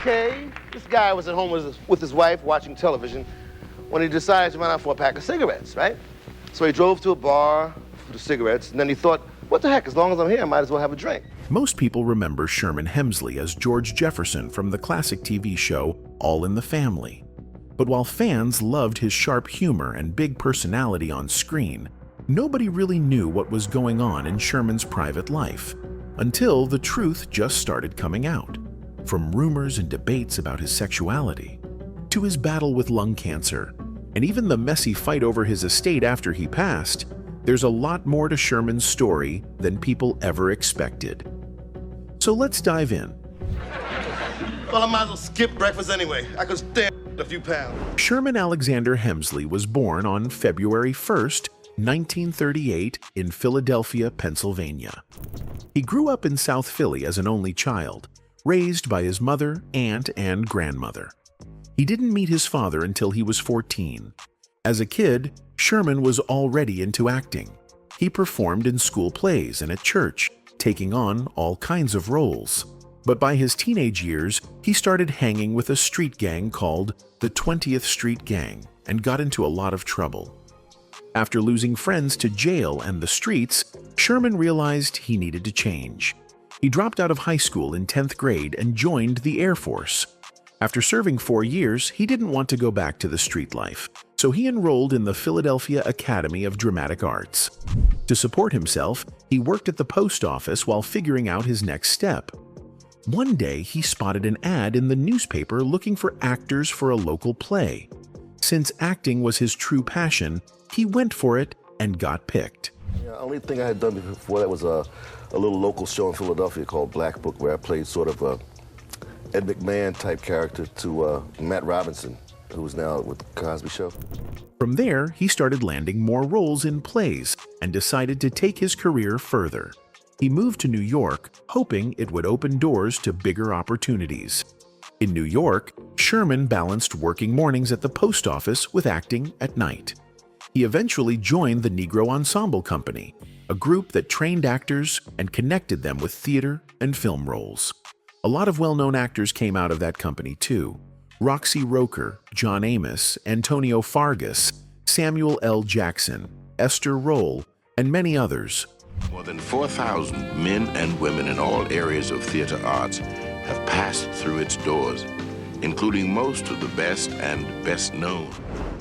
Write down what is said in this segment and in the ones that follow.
okay. This guy was at home with his wife watching television when he decided to run out for a pack of cigarettes, right? So he drove to a bar for the cigarettes, and then he thought, what the heck, as long as I'm here, I might as well have a drink. Most people remember Sherman Hemsley as George Jefferson from the classic TV show All in the Family. But while fans loved his sharp humor and big personality on screen, nobody really knew what was going on in Sherman's private life, until the truth just started coming out. From rumors and debates about his sexuality, to his battle with lung cancer, and even the messy fight over his estate after he passed, there's a lot more to Sherman's story than people ever expected. So let's dive in. Well, I might as well skip breakfast anyway. I could stand a few pounds. Sherman Alexander Hemsley was born on February 1st, 1938 in Philadelphia, Pennsylvania. He grew up in South Philly as an only child, raised by his mother, aunt, and grandmother. He didn't meet his father until he was 14. As a kid, Sherman was already into acting. He performed in school plays and at church, taking on all kinds of roles. But by his teenage years, he started hanging with a street gang called the 20th Street Gang and got into a lot of trouble. After losing friends to jail and the streets, Sherman realized he needed to change. He dropped out of high school in 10th grade and joined the Air Force. After serving 4 years, he didn't want to go back to the street life, so he enrolled in the Philadelphia Academy of Dramatic Arts. To support himself, he worked at the post office while figuring out his next step. One day, he spotted an ad in the newspaper looking for actors for a local play. Since acting was his true passion, he went for it and got picked. Yeah, the only thing I had done before that was a little local show in Philadelphia called Black Book, where I played sort of a Ed McMahon type character to Matt Robinson, who is now with the Cosby Show. From there, he started landing more roles in plays and decided to take his career further. He moved to New York, hoping it would open doors to bigger opportunities. In New York, Sherman balanced working mornings at the post office with acting at night. He eventually joined the Negro Ensemble Company, a group that trained actors and connected them with theater and film roles. A lot of well-known actors came out of that company too. Roxy Roker, John Amos, Antonio Fargas, Samuel L. Jackson, Esther Roll, and many others. More than 4,000 men and women in all areas of theater arts have passed through its doors, including most of the best and best known.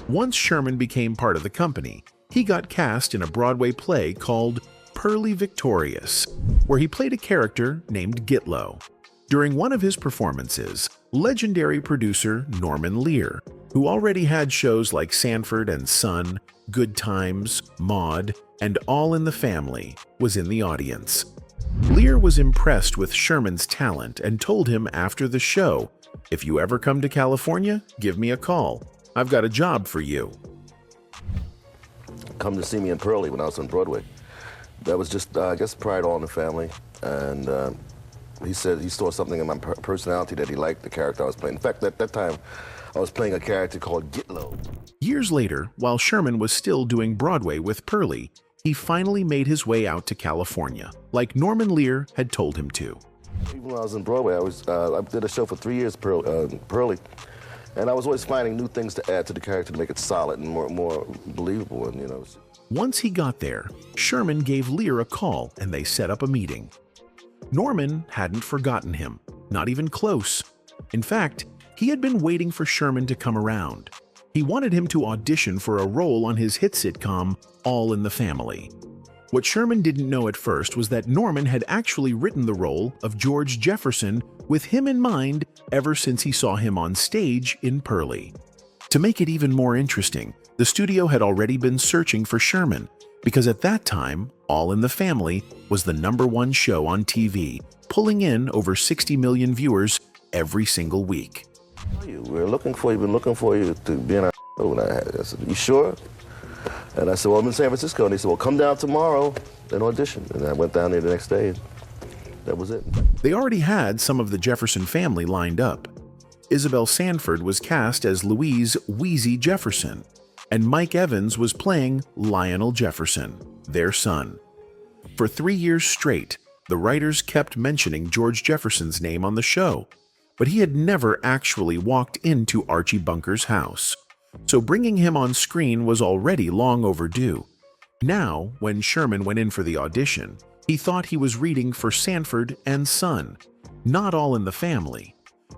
Once Sherman became part of the company, he got cast in a Broadway play called Pearly Victorious, where he played a character named Gitlow. During one of his performances, legendary producer Norman Lear, who already had shows like Sanford and Son, Good Times, Maude, and All in the Family, was in the audience. Lear was impressed with Sherman's talent and told him after the show, "If you ever come to California, give me a call. I've got a job for you." Come to see me in Pearly when I was on Broadway. That was just, I guess, pride all in the family. And he said he saw something in my personality that he liked the character I was playing. In fact, at that time, I was playing a character called Gitlow. Years later, while Sherman was still doing Broadway with Pearly, he finally made his way out to California, like Norman Lear had told him to. Even when I was in Broadway, I did a show for 3 years, Pearly, and I was always finding new things to add to the character to make it solid and more believable. And Once he got there, Sherman gave Lear a call and they set up a meeting. Norman hadn't forgotten him, not even close. In fact, he had been waiting for Sherman to come around. He wanted him to audition for a role on his hit sitcom, All in the Family. What Sherman didn't know at first was that Norman had actually written the role of George Jefferson with him in mind ever since he saw him on stage in Pearly. To make it even more interesting, the studio had already been searching for Sherman, because at that time, All in the Family was the #1 show on TV, pulling in over 60 million viewers every single week. We're looking for you, been looking for you to be in our show. And I said, "You sure?" And I said, "Well, I'm in San Francisco." And he said, "Well, come down tomorrow and audition." And I went down there the next day, and that was it. They already had some of the Jefferson family lined up. Isabel Sanford was cast as Louise Wheezy Jefferson, and Mike Evans was playing Lionel Jefferson, their son. For 3 years straight, the writers kept mentioning George Jefferson's name on the show, but he had never actually walked into Archie Bunker's house. So bringing him on screen was already long overdue. Now, when Sherman went in for the audition, he thought he was reading for Sanford and Son, not All in the Family.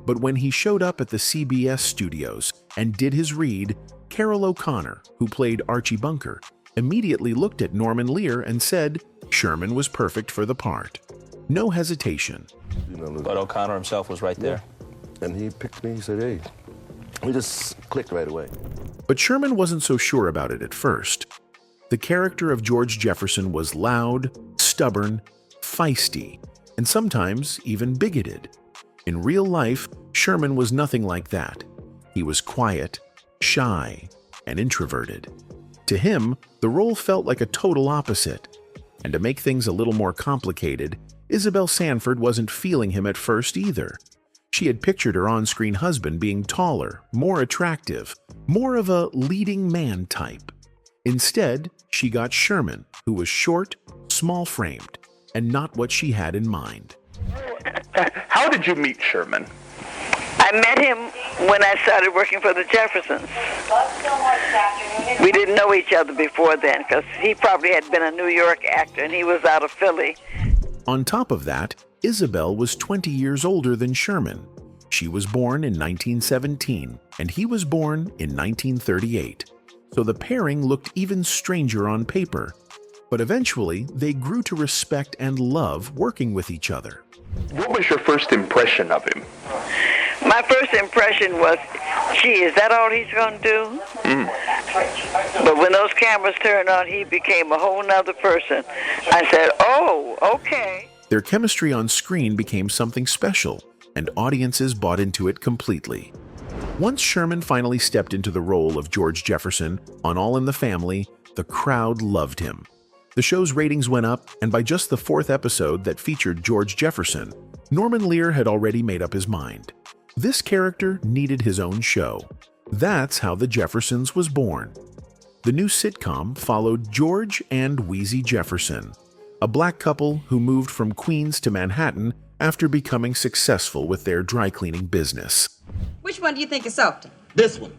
But when he showed up at the CBS studios and did his read, Carol O'Connor, who played Archie Bunker, immediately looked at Norman Lear and said Sherman was perfect for the part. No hesitation. But O'Connor himself was right there. And he picked me, he said, hey. We just clicked right away. But Sherman wasn't so sure about it at first. The character of George Jefferson was loud, stubborn, feisty, and sometimes even bigoted. In real life, Sherman was nothing like that. He was quiet, shy, and introverted. To him, the role felt like a total opposite. And to make things a little more complicated, Isabel Sanford wasn't feeling him at first either. She had pictured her on-screen husband being taller, more attractive, more of a leading man type. Instead, she got Sherman, who was short, small-framed, and not what she had in mind. How did you meet Sherman? I met him when I started working for the Jeffersons. We didn't know each other before then, because he probably had been a New York actor and he was out of Philly. On top of that, Isabel was 20 years older than Sherman. She was born in 1917, and he was born in 1938. So the pairing looked even stranger on paper. But eventually, they grew to respect and love working with each other. What was your first impression of him? My first impression was, gee, is that all he's going to do? But when those cameras turned on, he became a whole nother person. I said, oh, okay. Their chemistry on screen became something special, and audiences bought into it completely. Once Sherman finally stepped into the role of George Jefferson on All in the Family, the crowd loved him. The show's ratings went up, and by just the fourth episode that featured George Jefferson, Norman Lear had already made up his mind. This character needed his own show. That's how The Jeffersons was born. The new sitcom followed George and Wheezy Jefferson, a black couple who moved from Queens to Manhattan after becoming successful with their dry cleaning business. Which one do you think is softer? This one.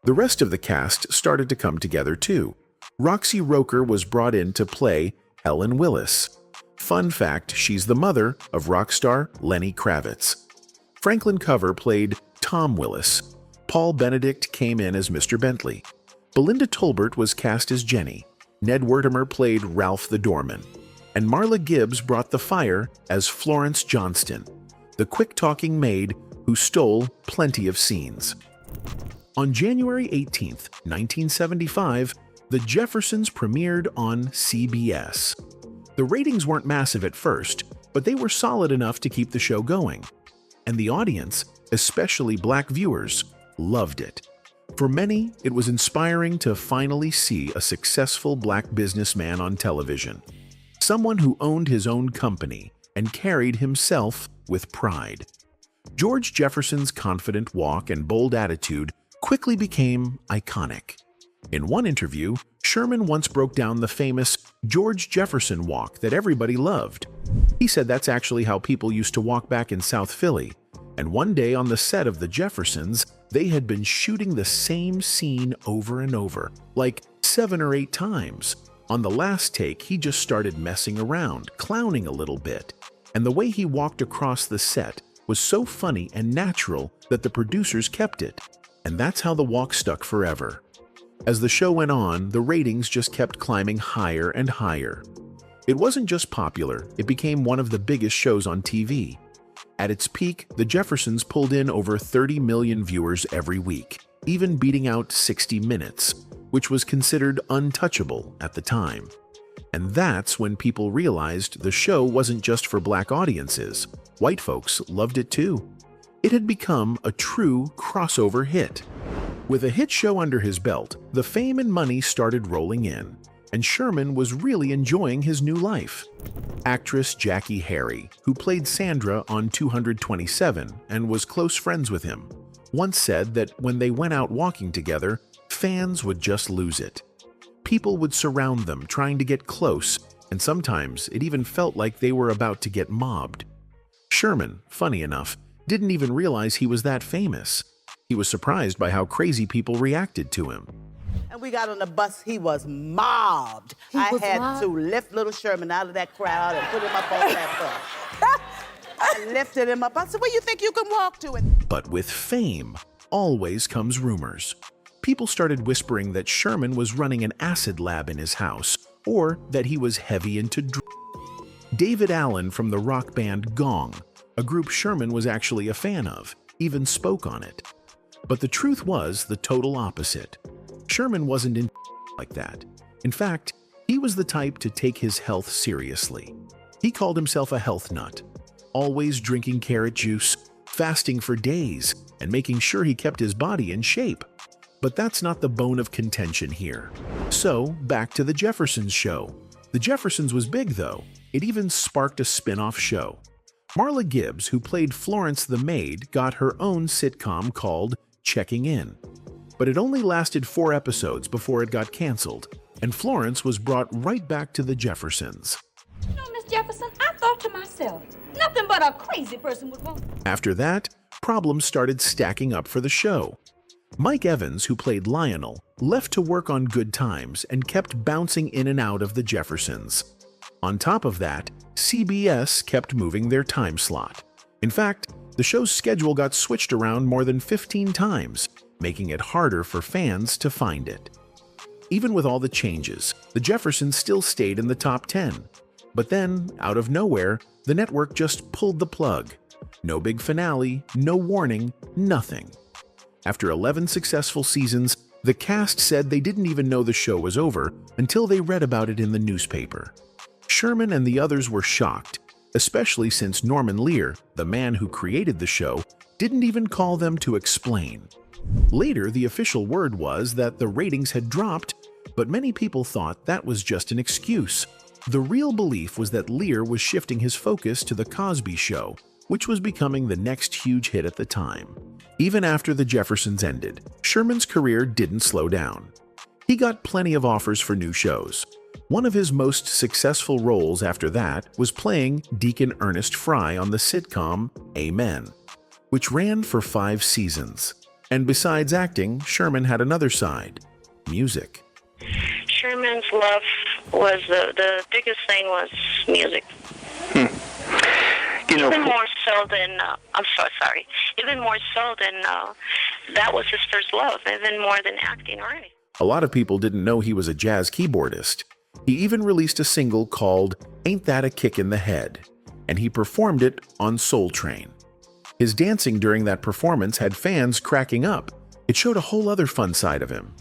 The rest of the cast started to come together too. Roxy Roker was brought in to play Helen Willis. Fun fact, she's the mother of rock star Lenny Kravitz. Franklin Cover played Tom Willis. Paul Benedict came in as Mr. Bentley. Belinda Tolbert was cast as Jenny. Ned Wertimer played Ralph the Doorman. And Marla Gibbs brought the fire as Florence Johnston, the quick-talking maid who stole plenty of scenes. On January 18, 1975, The Jeffersons premiered on CBS. The ratings weren't massive at first, but they were solid enough to keep the show going. And the audience, especially black viewers, loved it. For many, it was inspiring to finally see a successful black businessman on television. Someone who owned his own company and carried himself with pride. George Jefferson's confident walk and bold attitude quickly became iconic. In one interview, Sherman once broke down the famous George Jefferson walk that everybody loved. He said that's actually how people used to walk back in South Philly. And one day on the set of The Jeffersons, they had been shooting the same scene over and over, like 7 or 8 times. On the last take, he just started messing around, clowning a little bit. And the way he walked across the set was so funny and natural that the producers kept it. And that's how the walk stuck forever. As the show went on, the ratings just kept climbing higher and higher. It wasn't just popular, it became one of the biggest shows on TV. At its peak, The Jeffersons pulled in over 30 million viewers every week, even beating out 60 Minutes, which was considered untouchable at the time. And that's when people realized the show wasn't just for black audiences. White folks loved it too. It had become a true crossover hit. With a hit show under his belt, the fame and money started rolling in, and Sherman was really enjoying his new life. Actress Jackie Harry, who played Sandra on 227 and was close friends with him, once said that when they went out walking together, fans would just lose it. People would surround them trying to get close, and sometimes it even felt like they were about to get mobbed. Sherman, funny enough, didn't even realize he was that famous. He was surprised by how crazy people reacted to him. And we got on the bus, he was mobbed. I had to lift little Sherman out of that crowd and put him up on that bus. I lifted him up. I said, where you think you can walk to it? But with fame, always comes rumors. People started whispering that Sherman was running an acid lab in his house, or that he was heavy into drugs. David Allen from the rock band Gong, a group Sherman was actually a fan of, even spoke on it. But the truth was the total opposite. Sherman wasn't in like that. In fact, he was the type to take his health seriously. He called himself a health nut, always drinking carrot juice, fasting for days, and making sure he kept his body in shape. But that's not the bone of contention here. So, back to the Jeffersons show. The Jeffersons was big, though. It even sparked a spin-off show. Marla Gibbs, who played Florence the maid, got her own sitcom called Checking In. But it only lasted 4 episodes before it got canceled, and Florence was brought right back to the Jeffersons. You know, Miss Jefferson, I thought to myself, nothing but a crazy person would want. After that, problems started stacking up for the show. Mike Evans, who played Lionel, left to work on Good Times and kept bouncing in and out of the Jeffersons. On top of that, CBS kept moving their time slot. In fact, the show's schedule got switched around more than 15 times, making it harder for fans to find it. Even with all the changes, the Jeffersons still stayed in the top 10. But then, out of nowhere, the network just pulled the plug. No big finale, no warning, nothing. After 11 successful seasons, the cast said they didn't even know the show was over until they read about it in the newspaper. Sherman and the others were shocked, especially since Norman Lear, the man who created the show, didn't even call them to explain. Later, the official word was that the ratings had dropped, but many people thought that was just an excuse. The real belief was that Lear was shifting his focus to The Cosby Show, which was becoming the next huge hit at the time. Even after the Jeffersons ended, Sherman's career didn't slow down. He got plenty of offers for new shows. One of his most successful roles after that was playing Deacon Ernest Fry on the sitcom Amen, which ran for 5 seasons. And besides acting, Sherman had another side: music. Sherman's love was the biggest thing was music. You know, even more so than even more so than that was his first love, even more than acting or anything. A lot of people didn't know he was a jazz keyboardist. He even released a single called Ain't That a Kick in the Head, and he performed it on Soul Train. His dancing during that performance had fans cracking up. It showed a whole other fun side of him.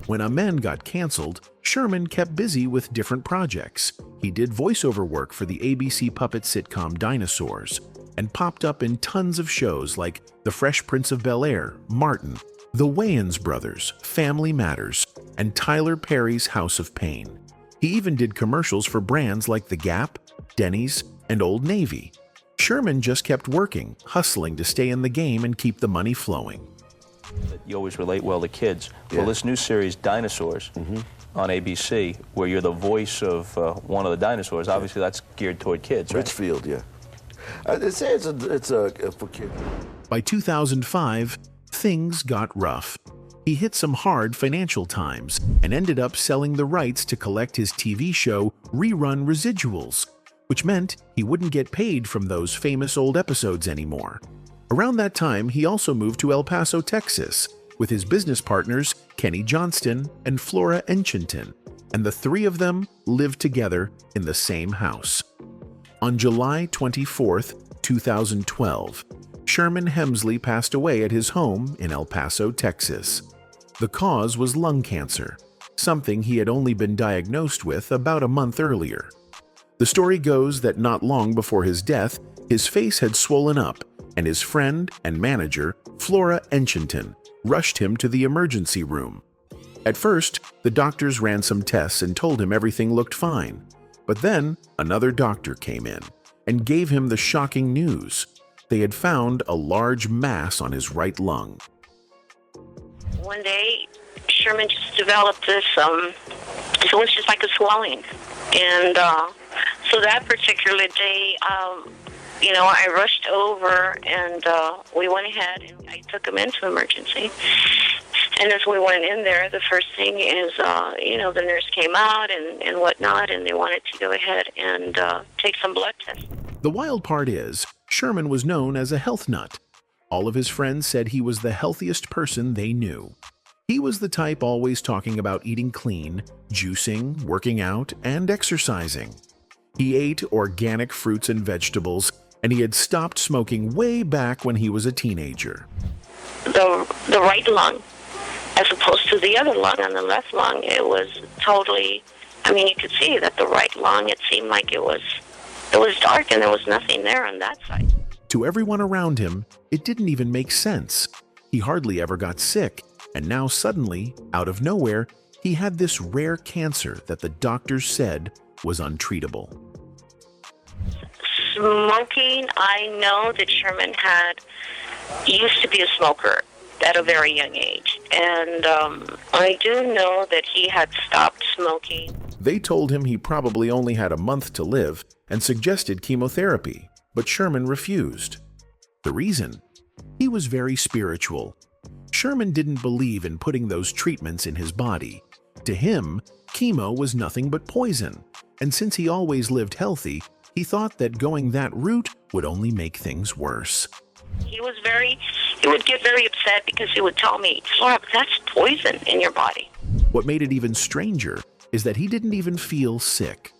When Amen got canceled, Sherman kept busy with different projects. He did voiceover work for the ABC puppet sitcom Dinosaurs, and popped up in tons of shows like The Fresh Prince of Bel-Air, Martin, The Wayans Brothers, Family Matters, and Tyler Perry's House of Pain. He even did commercials for brands like The Gap, Denny's, and Old Navy. Sherman just kept working, hustling to stay in the game and keep the money flowing. You always relate well to kids. Yeah. Well, this new series, Dinosaurs, on ABC, where you're the voice of one of the dinosaurs, obviously that's geared toward kids, right? Richfield, yeah. They say it's for kids. By 2005, things got rough. He hit some hard financial times and ended up selling the rights to collect his TV show rerun residuals, which meant he wouldn't get paid from those famous old episodes anymore. Around that time, he also moved to El Paso, Texas, with his business partners Kenny Johnston and Flora Enchinton, and the 3 of them lived together in the same house. On July 24, 2012, Sherman Hemsley passed away at his home in El Paso, Texas. The cause was lung cancer, something he had only been diagnosed with about a month earlier. The story goes that not long before his death, his face had swollen up, and his friend and manager, Flora Enchinton, rushed him to the emergency room. At first, the doctors ran some tests and told him everything looked fine. But then, another doctor came in and gave him the shocking news. They had found a large mass on his right lung. One day, Sherman just developed this, it was just like a swelling. And so that particular day, you know, I rushed over and we went ahead and I took him into emergency. And as we went in there, the first thing is, you know, the nurse came out and whatnot, and they wanted to go ahead and take some blood tests. The wild part is, Sherman was known as a health nut. All of his friends said he was the healthiest person they knew. He was the type always talking about eating clean, juicing, working out, and exercising. He ate organic fruits and vegetables, and he had stopped smoking way back when he was a teenager. The right lung, as opposed to the other lung on the left lung, it was totally, I mean, you could see that the right lung, it seemed like it was dark and there was nothing there on that side. To everyone around him, it didn't even make sense. He hardly ever got sick, and now suddenly, out of nowhere, he had this rare cancer that the doctors said was untreatable. Smoking, I know that Sherman used to be a smoker at a very young age, and I do know that he had stopped smoking. They told him he probably only had a month to live and suggested chemotherapy, but Sherman refused. The reason? He was very spiritual. Sherman didn't believe in putting those treatments in his body. To him, chemo was nothing but poison, and since he always lived healthy, he thought that going that route would only make things worse. He would get very upset because he would tell me, "Flora, that's poison in your body." What made it even stranger is that he didn't even feel sick.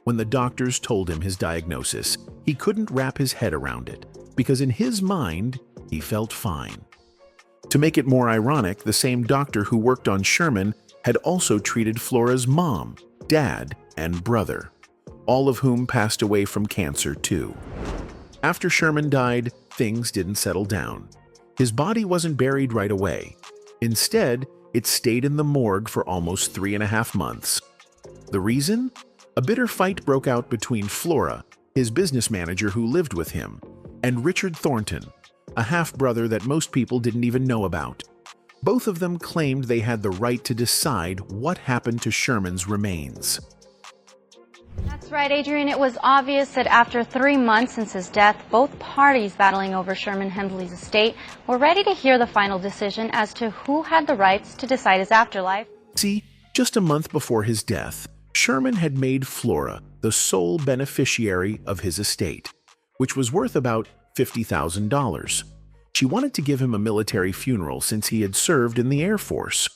When the doctors told him his diagnosis, he couldn't wrap his head around it, because in his mind, he felt fine. To make it more ironic, the same doctor who worked on Sherman had also treated Flora's mom, dad, and brother, all of whom passed away from cancer too. After Sherman died, things didn't settle down. His body wasn't buried right away. Instead, it stayed in the morgue for almost 3.5 months. The reason? A bitter fight broke out between Flora, his business manager who lived with him, and Richard Thornton, a half-brother that most people didn't even know about. Both of them claimed they had the right to decide what happened to Sherman's remains. That's right, Adrian. It was obvious that after 3 months since his death, both parties battling over Sherman Hemsley's estate were ready to hear the final decision as to who had the rights to decide his afterlife. See, just a month before his death, Sherman had made Flora the sole beneficiary of his estate, which was worth about $50,000. She wanted to give him a military funeral since he had served in the Air Force.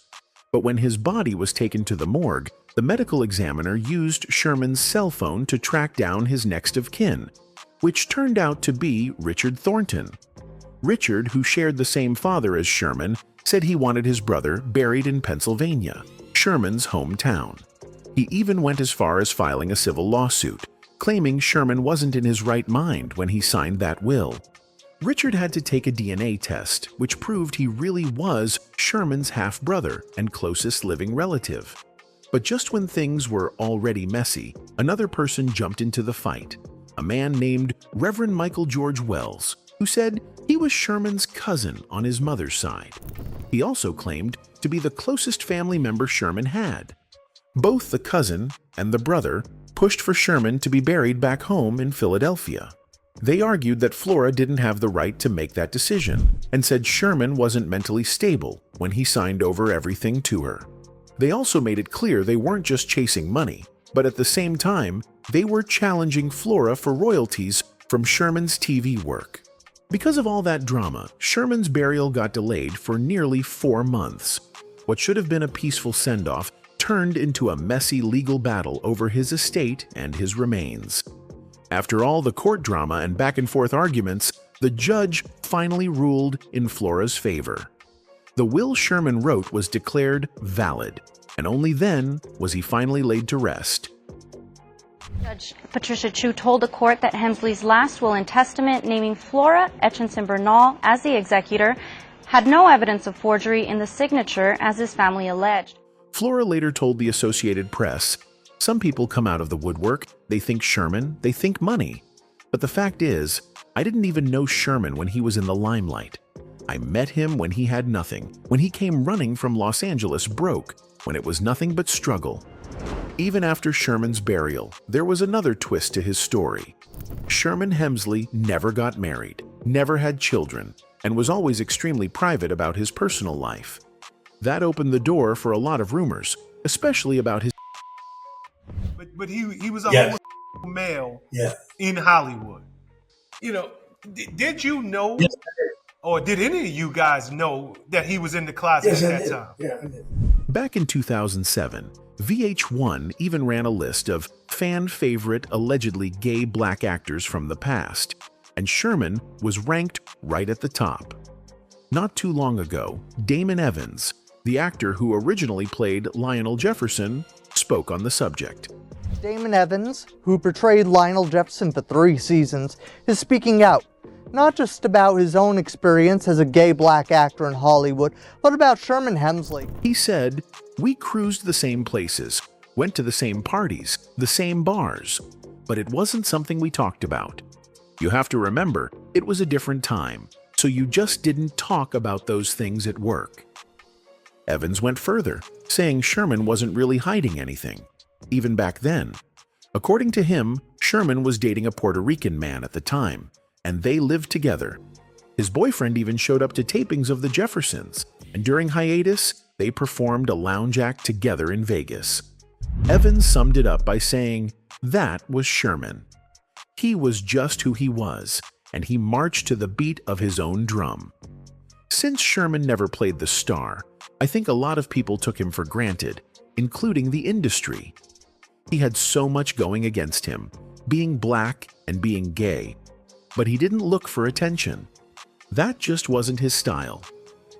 But when his body was taken to the morgue, the medical examiner used Sherman's cell phone to track down his next of kin, which turned out to be Richard Thornton. Richard, who shared the same father as Sherman, said he wanted his brother buried in Pennsylvania, Sherman's hometown. He even went as far as filing a civil lawsuit, claiming Sherman wasn't in his right mind when he signed that will. Richard had to take a DNA test, which proved he really was Sherman's half-brother and closest living relative. But just when things were already messy, another person jumped into the fight, a man named Reverend Michael George Wells, who said he was Sherman's cousin on his mother's side. He also claimed to be the closest family member Sherman had. Both the cousin and the brother pushed for Sherman to be buried back home in Philadelphia. They argued that Flora didn't have the right to make that decision and said Sherman wasn't mentally stable when he signed over everything to her. They also made it clear they weren't just chasing money, but at the same time, they were challenging Flora for royalties from Sherman's TV work. Because of all that drama, Sherman's burial got delayed for nearly 4 months. What should have been a peaceful send-off turned into a messy legal battle over his estate and his remains. After all the court drama and back-and-forth arguments, the judge finally ruled in Flora's favor. The will Sherman wrote was declared valid, and only then was he finally laid to rest. Judge Patricia Chu told the court that Hemsley's last will and testament, naming Flora Etchinson Bernal as the executor, had no evidence of forgery in the signature as his family alleged. Flora later told the Associated Press, "Some people come out of the woodwork, they think Sherman, they think money. But the fact is, I didn't even know Sherman when he was in the limelight. I met him when he had nothing, when he came running from Los Angeles broke, when it was nothing but struggle." Even after Sherman's burial, there was another twist to his story. Sherman Hemsley never got married, never had children, and was always extremely private about his personal life. That opened the door for a lot of rumors, especially about his... But he was a homosexual male in Hollywood. You know, did you know, or did any of you guys know that he was in the closet at that time? Yeah, I did. Back in 2007, VH1 even ran a list of fan-favorite, allegedly gay black actors from the past, and Sherman was ranked right at the top. Not too long ago, Damon Evans, the actor who originally played Lionel Jefferson, spoke on the subject. Damon Evans, who portrayed Lionel Jefferson for 3 seasons, is speaking out, not just about his own experience as a gay black actor in Hollywood, but about Sherman Hemsley. He said, "We cruised the same places, went to the same parties, the same bars, but it wasn't something we talked about. You have to remember, it was a different time, so you just didn't talk about those things at work." Evans went further, saying Sherman wasn't really hiding anything, even back then. According to him, Sherman was dating a Puerto Rican man at the time, and they lived together. His boyfriend even showed up to tapings of the Jeffersons, and during hiatus, they performed a lounge act together in Vegas. Evans summed it up by saying, that was Sherman. He was just who he was, and he marched to the beat of his own drum. Since Sherman never played the star, I think a lot of people took him for granted, including the industry. He had so much going against him, being black and being gay, but he didn't look for attention. That just wasn't his style.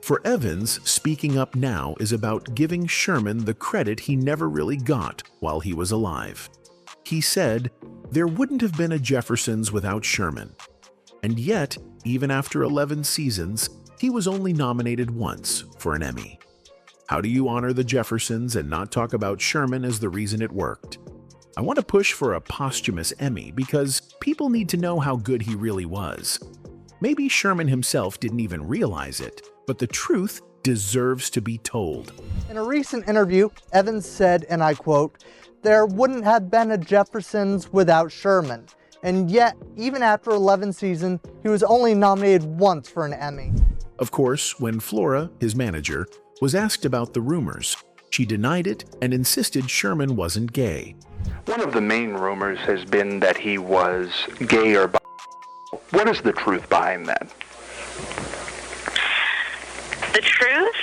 For Evans, speaking up now is about giving Sherman the credit he never really got while he was alive. He said, "There wouldn't have been a Jeffersons without Sherman." And yet, even after 11 seasons, he was only nominated once for an Emmy. How do you honor the Jeffersons and not talk about Sherman as the reason it worked? I want to push for a posthumous Emmy because people need to know how good he really was. Maybe Sherman himself didn't even realize it, but the truth deserves to be told. In a recent interview, Evans said, and I quote, "There wouldn't have been a Jeffersons without Sherman." And yet, even after 11 seasons, he was only nominated once for an Emmy. Of course, when FLORA, his manager, was asked about the rumors, she denied it and insisted Sherman wasn't gay. One of the main rumors has been that he was gay or bi. What is the truth behind that? The truth?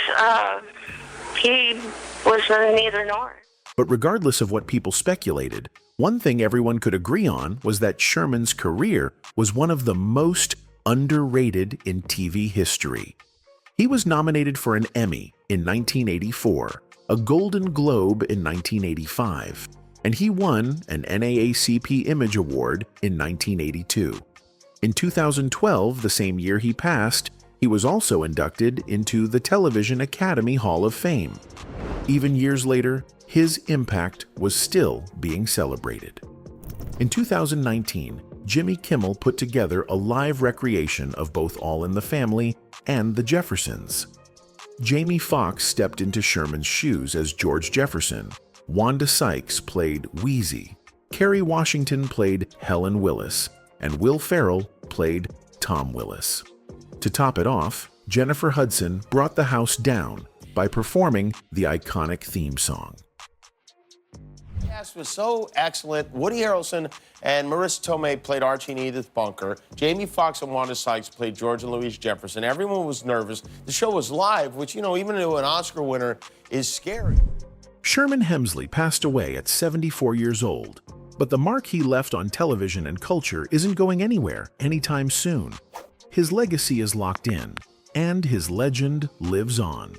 He was neither nor. But regardless of what people speculated, one thing everyone could agree on was that Sherman's career was one of the most underrated in TV history. He was nominated for an Emmy in 1984, a Golden Globe in 1985, and he won an NAACP Image Award in 1982. In 2012, the same year he passed, he was also inducted into the Television Academy Hall of Fame. Even years later, his impact was still being celebrated. In 2019, Jimmy Kimmel put together a live recreation of both All in the Family and the Jeffersons. Jamie Foxx stepped into Sherman's shoes as George Jefferson, Wanda Sykes played Wheezy, Kerry Washington played Helen Willis, and Will Ferrell played Tom Willis. To top it off, Jennifer Hudson brought the house down by performing the iconic theme song. The cast was so excellent. Woody Harrelson and Marissa Tomei played Archie and Edith Bunker. Jamie Foxx and Wanda Sykes played George and Louise Jefferson. Everyone was nervous. The show was live, which, even to an Oscar winner, is scary. Sherman Hemsley passed away at 74 years old, but the mark he left on television and culture isn't going anywhere anytime soon. His legacy is locked in, and his legend lives on.